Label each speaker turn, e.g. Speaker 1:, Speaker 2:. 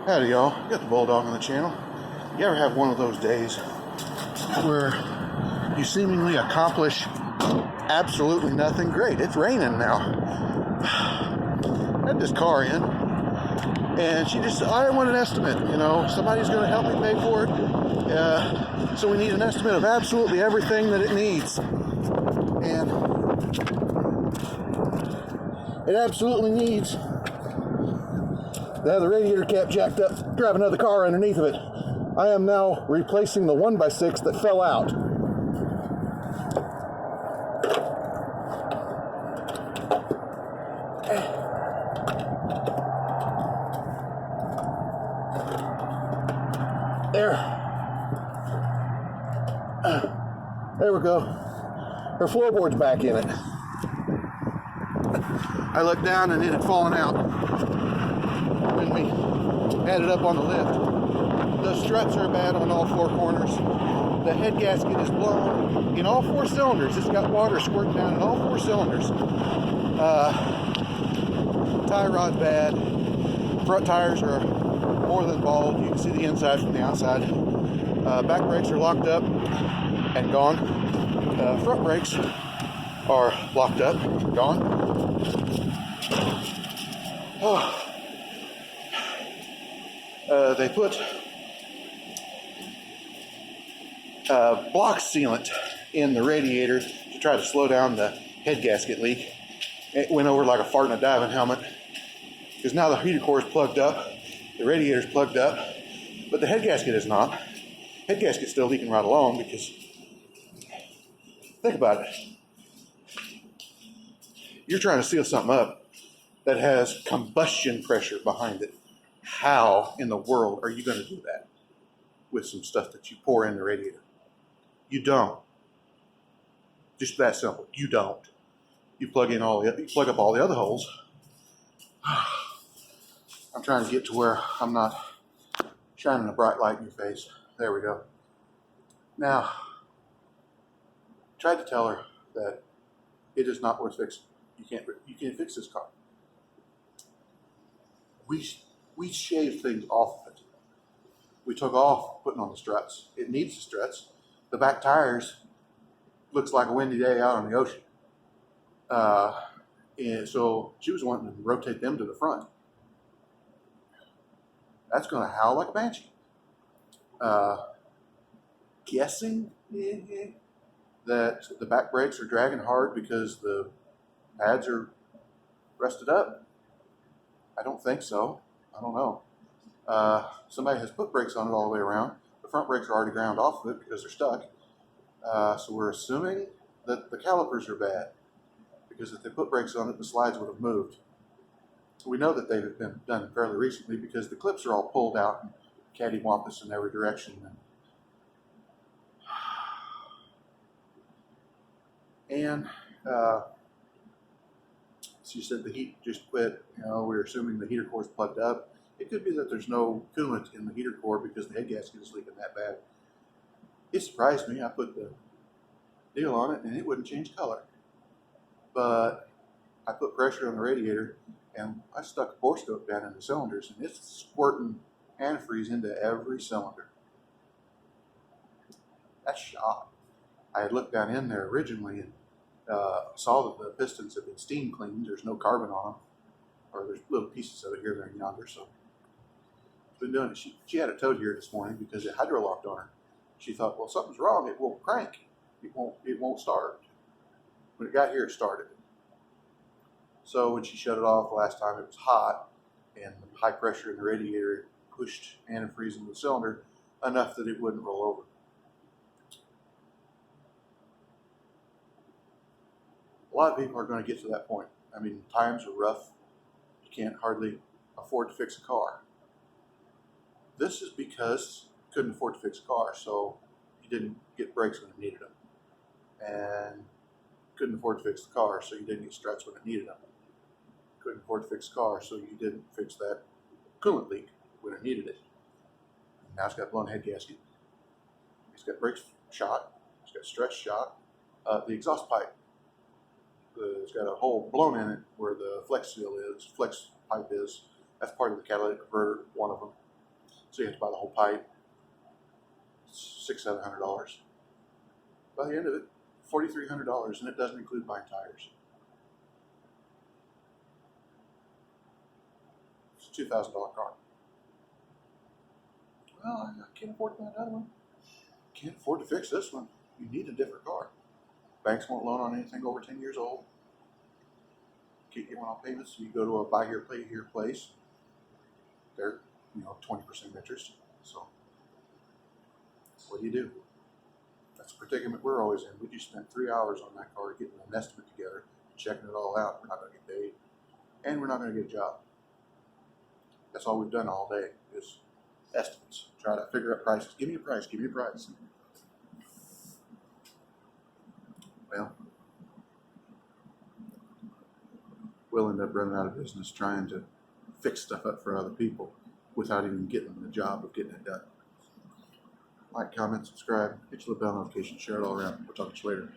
Speaker 1: Howdy y'all, got the Bulldog on the channel. You ever have one of those days where you seemingly accomplish absolutely nothing? Great, it's raining now. I had this car in, and she just, I want an estimate, somebody's going to help me pay for it. So we need an estimate of absolutely everything that it needs. And it absolutely needs to have the radiator cap jacked up, drive another car underneath of it. I am now replacing the 1x6 that fell out. There we go. Her floorboard's back in it. I looked down and it had fallen out when we had it up on the lift. The struts are bad on all four corners. The head gasket is blown in all four cylinders. It's got water squirting down in all four cylinders. Tie rod's bad. Front tires are more than bald. You can see the inside from the outside. Back brakes are locked up and gone. Front brakes are locked up, gone. Oh. They put block sealant in the radiator to try to slow down the head gasket leak. It went over like a fart in a diving helmet, because now the heater core is plugged up, the radiator is plugged up, but the head gasket is not. Head gasket's still leaking right along because, think about it. You're trying to seal something up that has combustion pressure behind it. How in the world are you going to do that with some stuff that you pour in the radiator? You don't. Just that simple. You don't. You plug up all the other holes. I'm trying to get to where I'm not shining a bright light in your face. There we go. Now, tried to tell her that it is not worth fixing. You can't fix this car. We shaved things off of it. We took off putting on the struts. It needs the struts. The back tires looks like a windy day out on the ocean. And so she was wanting to rotate them to the front. That's going to howl like a banshee. Guessing that the back brakes are dragging hard because the pads are rusted up. I don't think so. I don't know. Somebody has put brakes on it all the way around. The front brakes are already ground off of it because they're stuck. So we're assuming that the calipers are bad, because if they put brakes on it, the slides would have moved. We know that they've been done fairly recently because the clips are all pulled out and cattywampus in every direction. And she said the heat just quit. We're assuming the heater core is plugged up. It could be that there's no coolant in the heater core because the head gasket is leaking that bad. It surprised me. I put the deal on it and it wouldn't change color. But I put pressure on the radiator and I stuck a borescope down in the cylinders and it's squirting antifreeze into every cylinder. That's shot. I had looked down in there originally and saw that the pistons have been steam cleaned. There's no carbon on them, or there's little pieces of it here, there, and yonder. So it's been doing it. She had it towed here this morning because it hydrolocked on her. She thought, well, something's wrong. It won't crank. It won't start. When it got here, it started. So when she shut it off last time, it was hot, and the high pressure in the radiator pushed antifreeze into the cylinder enough that it wouldn't roll over. A lot of people are going to get to that point. I mean, times are rough. You can't hardly afford to fix a car. This is because you couldn't afford to fix a car, so you didn't get brakes when you needed them. And couldn't afford to fix the car, so you didn't get struts when it needed them. Couldn't afford to fix the car, so you didn't fix that coolant leak when it needed it. Now it's got blown head gasket. It's got brakes shot. It's got struts shot. The exhaust pipe. It's got a hole blown in it where the flex pipe is. That's part of the catalytic converter, one of them. So you have to buy the whole pipe, $600-700. By the end of it, $4,300, and it doesn't include buying tires. It's a $2,000 car. Well, I can't afford to buy another one. Can't afford to fix this one. You need a different car. Banks won't loan on anything over 10 years old. Can't get one on payments, so you go to a buy here, pay here place. They're 20% interest. So what do? That's a predicament we're always in. We just spent 3 hours on that car getting an estimate together, checking it all out. We're not going to get paid, and we're not going to get a job. That's all we've done all day is estimates. Try to figure out prices. Give me a price. Give me a price. Well, we'll end up running out of business trying to fix stuff up for other people without even getting the job of getting it done. Like, comment, subscribe, hit your little bell notification, share it all around. We'll talk to you later.